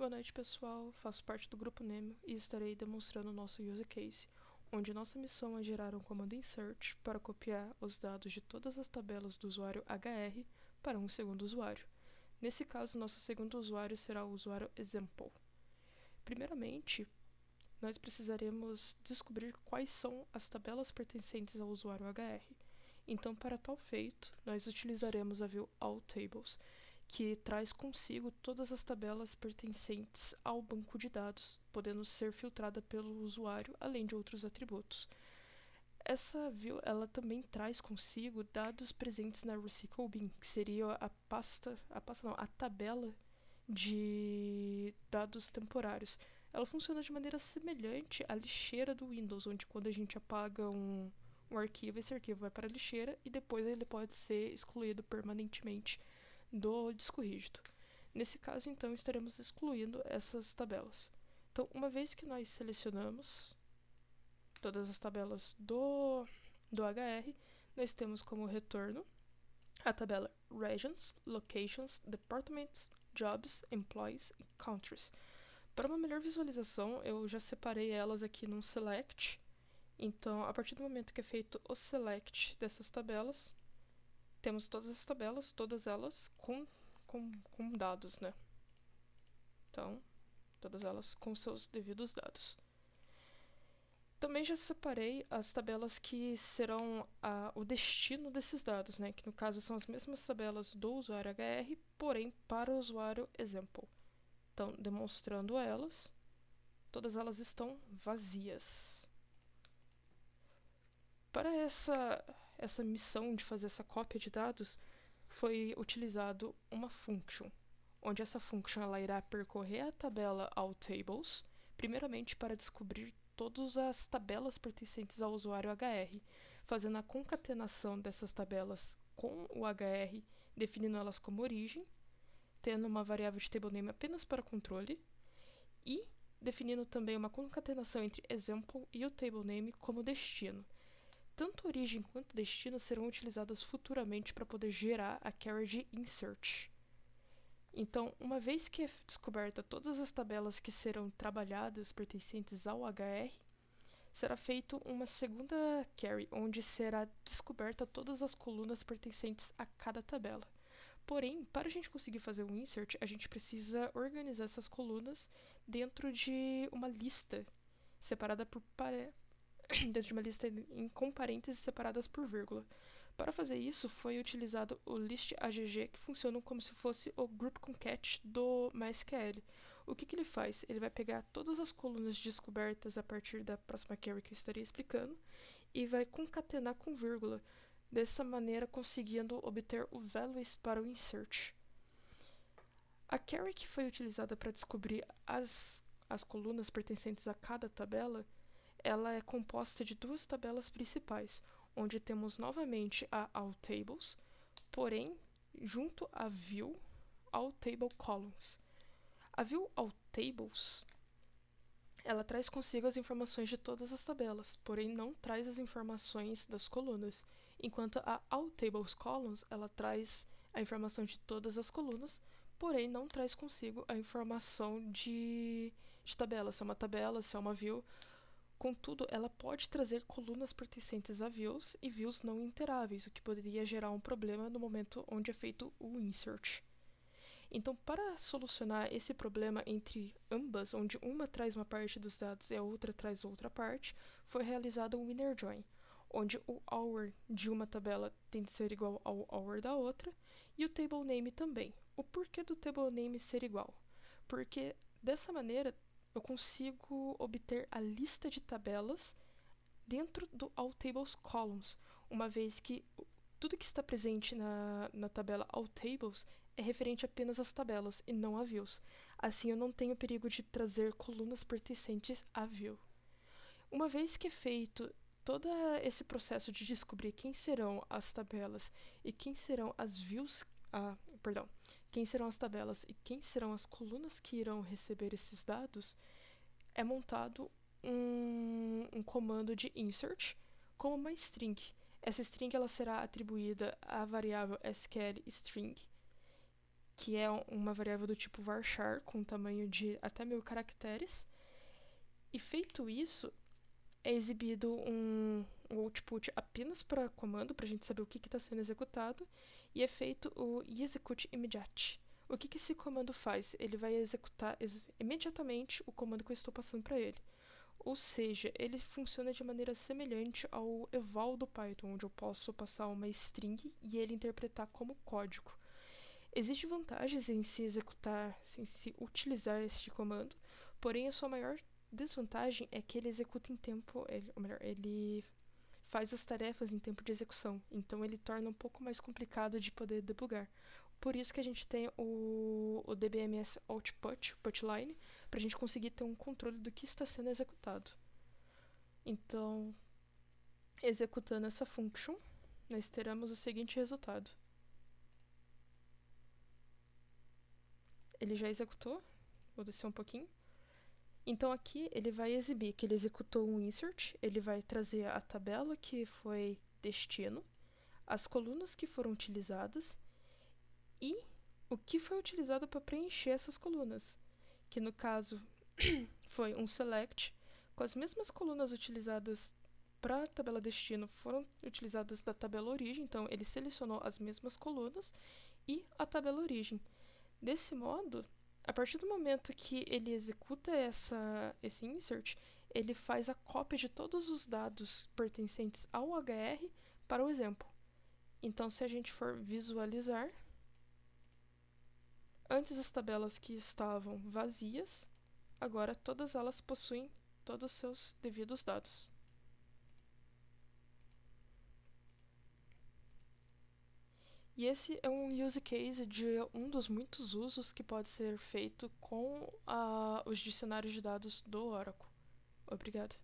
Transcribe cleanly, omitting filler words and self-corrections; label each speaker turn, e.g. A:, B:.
A: Boa noite, pessoal. Faço parte do grupo Nemo e estarei demonstrando o nosso use case, onde nossa missão é gerar um comando insert para copiar os dados de todas as tabelas do usuário HR para um segundo usuário. Nesse caso, nosso segundo usuário será o usuário example. Primeiramente, nós precisaremos descobrir quais são as tabelas pertencentes ao usuário HR. Então, para tal feito, nós utilizaremos a view AllTables, que traz consigo todas as tabelas pertencentes ao banco de dados, podendo ser filtrada pelo usuário, além de outros atributos. Essa view ela também traz consigo dados presentes na Recycle Bin, que seria a tabela de dados temporários. Ela funciona de maneira semelhante à lixeira do Windows, onde quando a gente apaga um arquivo, esse arquivo vai para a lixeira e depois ele pode ser excluído permanentemente do disco rígido. Nesse caso, então, estaremos excluindo essas tabelas. Então, uma vez que nós selecionamos todas as tabelas do HR, nós temos como retorno a tabela Regions, Locations, Departments, Jobs, Employees e Countries. Para uma melhor visualização, eu já separei elas aqui num Select. Então, a partir do momento que é feito o Select dessas tabelas, temos todas as tabelas, todas elas com dados, né? Então, todas elas com seus devidos dados. Também já separei as tabelas que serão o destino desses dados, né? Que no caso são as mesmas tabelas do usuário HR, porém para o usuário example. Então, demonstrando elas, todas elas estão vazias. Para essa missão de fazer essa cópia de dados, foi utilizado uma function, onde essa function ela irá percorrer a tabela AllTables, primeiramente para descobrir todas as tabelas pertencentes ao usuário HR, fazendo a concatenação dessas tabelas com o HR, definindo elas como origem, tendo uma variável de table name apenas para controle, e definindo também uma concatenação entre example e o table name como destino. Tanto origem quanto destino serão utilizadas futuramente para poder gerar a carriage insert. Então, uma vez que é descoberta todas as tabelas que serão trabalhadas pertencentes ao HR, será feita uma segunda carry, onde será descoberta todas as colunas pertencentes a cada tabela. Porém, para a gente conseguir fazer um insert, a gente precisa organizar essas colunas dentro de uma lista separada por dentro de uma lista com parênteses separadas por vírgula. Para fazer isso, foi utilizado o list.agg, que funciona como se fosse o group concat do MySQL. O que ele faz? Ele vai pegar todas as colunas descobertas a partir da próxima query que eu estaria explicando e vai concatenar com vírgula, dessa maneira conseguindo obter o values para o insert. A query que foi utilizada para descobrir as colunas pertencentes a cada tabela, ela é composta de duas tabelas principais, onde temos novamente a AllTables, porém, junto à view AllTableColumns. A view AllTables, ela traz consigo as informações de todas as tabelas, porém não traz as informações das colunas, enquanto a AllTablesColumns, ela traz a informação de todas as colunas, porém não traz consigo a informação de tabela, se é uma tabela, se é uma view. Contudo, ela pode trazer colunas pertencentes a views e views não interáveis, o que poderia gerar um problema no momento onde é feito o insert. Então, para solucionar esse problema entre ambas, onde uma traz uma parte dos dados e a outra traz outra parte, foi realizado um inner join, onde o hour de uma tabela tem de ser igual ao hour da outra e o table name também. O porquê do table name ser igual? Porque dessa maneira eu consigo obter a lista de tabelas dentro do AllTablesColumns, uma vez que tudo que está presente na tabela AllTables é referente apenas às tabelas e não a views. Assim eu não tenho perigo de trazer colunas pertencentes a view. Uma vez que é feito todo esse processo de descobrir quem serão as tabelas e quem serão as views, quem serão as tabelas e quem serão as colunas que irão receber esses dados, é montado um comando de insert como uma string. Essa string ela será atribuída à variável SQL string, que é uma variável do tipo varchar, com tamanho de até 1000 caracteres. E feito isso, é exibido um output apenas para comando, para a gente saber o que está sendo executado, e é feito o execute immediate. O que esse comando faz? Ele vai executar imediatamente o comando que eu estou passando para ele. Ou seja, ele funciona de maneira semelhante ao eval do Python, onde eu posso passar uma string e ele interpretar como código. Existem vantagens em se executar, em se utilizar este comando, porém a sua maior desvantagem é que ele executa em tempo, ou melhor, ele faz as tarefas em tempo de execução, então ele torna um pouco mais complicado de poder debugar. Por isso que a gente tem o DBMS Output, Putline, para a gente conseguir ter um controle do que está sendo executado. Então, executando essa function, nós teremos o seguinte resultado. Ele já executou, vou descer um pouquinho. Então aqui ele vai exibir que ele executou um insert, ele vai trazer a tabela que foi destino, as colunas que foram utilizadas e o que foi utilizado para preencher essas colunas, que no caso foi um select, com as mesmas colunas utilizadas para a tabela destino foram utilizadas da tabela origem, então ele selecionou as mesmas colunas e a tabela origem. Desse modo, a partir do momento que ele executa esse insert, ele faz a cópia de todos os dados pertencentes ao HR para o exemplo. Então, se a gente for visualizar, antes as tabelas que estavam vazias, agora todas elas possuem todos os seus devidos dados. E esse é um use case de um dos muitos usos que pode ser feito com os dicionários de dados do Oracle. Obrigado.